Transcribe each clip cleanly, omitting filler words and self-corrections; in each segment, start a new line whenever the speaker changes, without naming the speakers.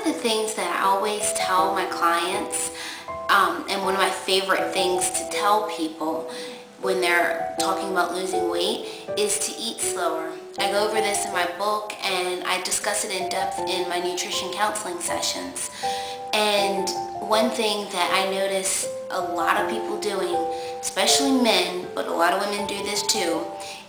of the things that I always tell my clients, and one of my favorite things to tell people when they're talking about losing weight, is to eat slower. I go over this in my book and I discuss it in depth in my nutrition counseling sessions. And one thing that I notice a lot of people doing, especially men, but a lot of women do this too,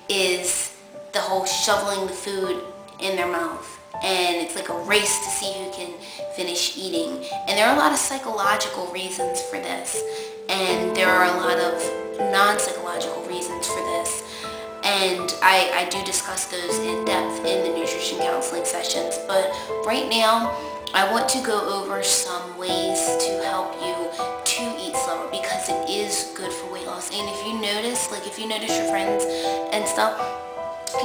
is the whole shoveling the food in their mouth. And it's like a race to see who can finish eating. And there are a lot of psychological reasons for this. And there are a lot of non-psychological reasons for this. And I do discuss those in depth in the nutrition counseling sessions. But right now, I want to go over some ways to help you to eat slower, because it is good for weight loss. And if you notice, your friends and stuff,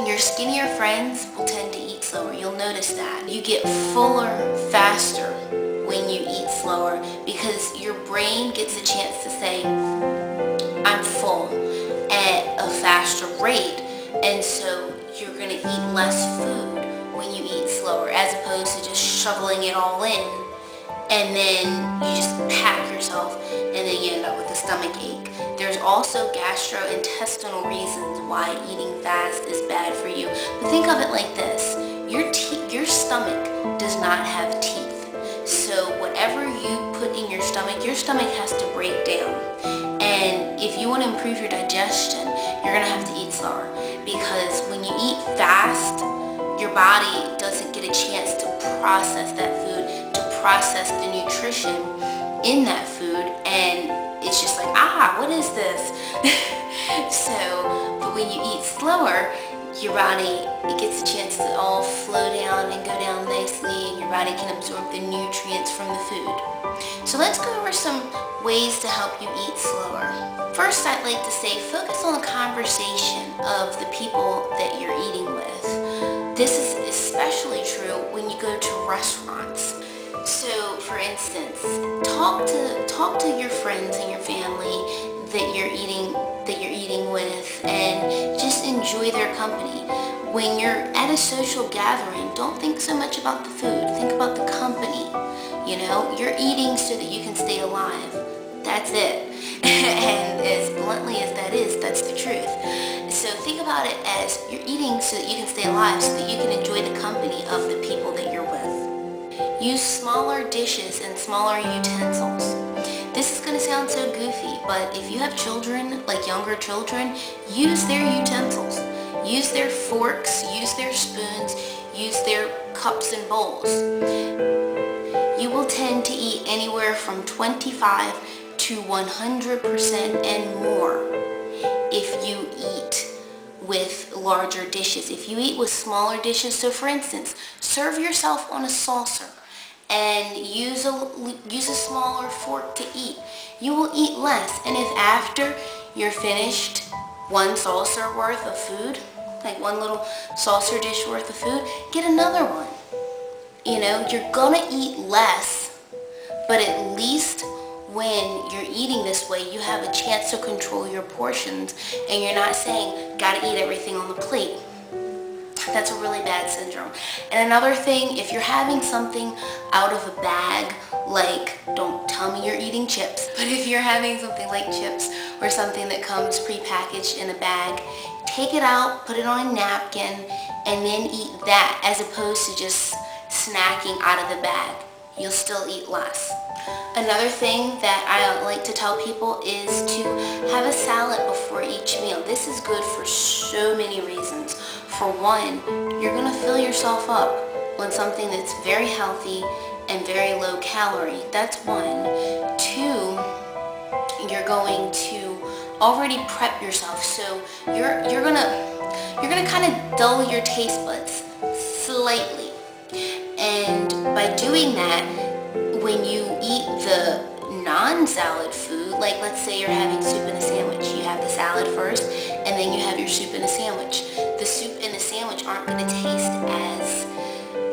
your skinnier friends will tend to eat slower. You'll notice that. You get fuller faster when you eat slower, because your brain gets a chance to say, I'm full, at a faster rate. And so you're going to eat less food when you eat slower, as opposed to just shoveling it all in, and then you just pack yourself, and then you end up with a stomach ache. There's also gastrointestinal reasons why eating fast is bad for you. But think of it like this. Your stomach does not have teeth. So whatever you put in your stomach has to break down. And if you want to improve your digestion, you're going to have to eat slower. Because when you eat fast, your body doesn't get a chance to process that food, to process the nutrition in that food, and it's just like, what is this? But when you eat slower, your body, it gets a chance to all flow down and go down nicely, and your body can absorb the nutrients from the food. So let's go over some ways to help you eat slower. First, I'd like to say, focus on the conversation of the people that you're eating with. This is especially true when you go to restaurants. So, for instance, talk to your friends and your family that you're eating with, and just enjoy their company. When you're at a social gathering, don't think so much about the food. Think about the company. You know, you're eating so that you can stay alive. That's it. And as bluntly as that is, that's the truth. So think about it as you're eating so that you can stay alive, so that you can enjoy the company of the people that you're with. Use smaller dishes and smaller utensils. This is going to sound so goofy, but if you have children, like younger children, use their utensils. Use their forks, use their spoons, use their cups and bowls. You will tend to eat anywhere from 25 to 100% and more if you eat with larger dishes. If you eat with smaller dishes, so for instance, serve yourself on a saucer and use a smaller fork to eat. You will eat less, and if after you're finished one saucer worth of food, like one little saucer dish worth of food, get another one. You know, you're gonna eat less, but at least when you're eating this way, you have a chance to control your portions, and you're not saying, gotta eat everything on the plate. That's a really bad syndrome. And another thing, if you're having something out of a bag, like, don't tell me you're eating chips, but if you're having something like chips or something that comes prepackaged in a bag, take it out, put it on a napkin, and then eat that, as opposed to just snacking out of the bag. You'll still eat less. Another thing that I like to tell people is to have a salad before each meal. This is good for so many reasons. For one, you're going to fill yourself up with something that's very healthy and very low calorie. That's one. Two, you're going to already prep yourself, so you're gonna kind of dull your taste buds slightly. And by doing that, when you eat the non-salad food, like let's say you're having soup and a sandwich, you have the salad first, and then you have your soup and a sandwich. The soup and the sandwich aren't going to taste as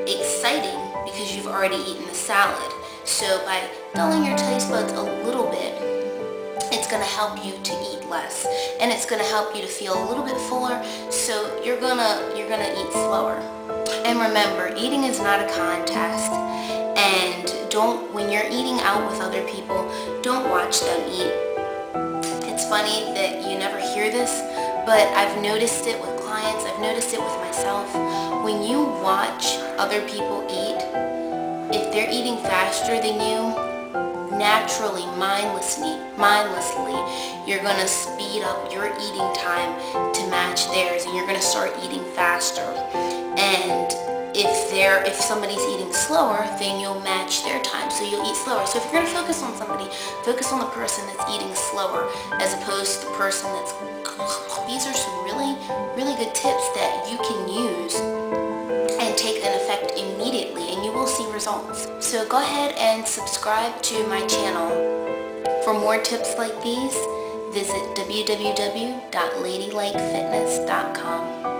exciting because you've already eaten the salad. So by dulling your taste buds a little bit, it's going to help you to eat less, and it's going to help you to feel a little bit fuller, so you're gonna eat slower. And remember, eating is not a contest. And when you're eating out with other people, don't watch them eat. It's funny that you never hear this, but I've noticed it with clients, I've noticed it with myself. When you watch other people eat, if they're eating faster than you, naturally, mindlessly, you're going to speed up your eating time to match theirs, and you're going to start eating faster. And if somebody's eating slower, then you'll match their time, so you'll eat slower. So if you're going to focus on somebody, focus on the person that's eating slower as opposed to the person that's... These are some really, really good tips that you can use and take an effect immediately, and you will see results. So go ahead and subscribe to my channel. For more tips like these, visit www.ladylakefitness.com.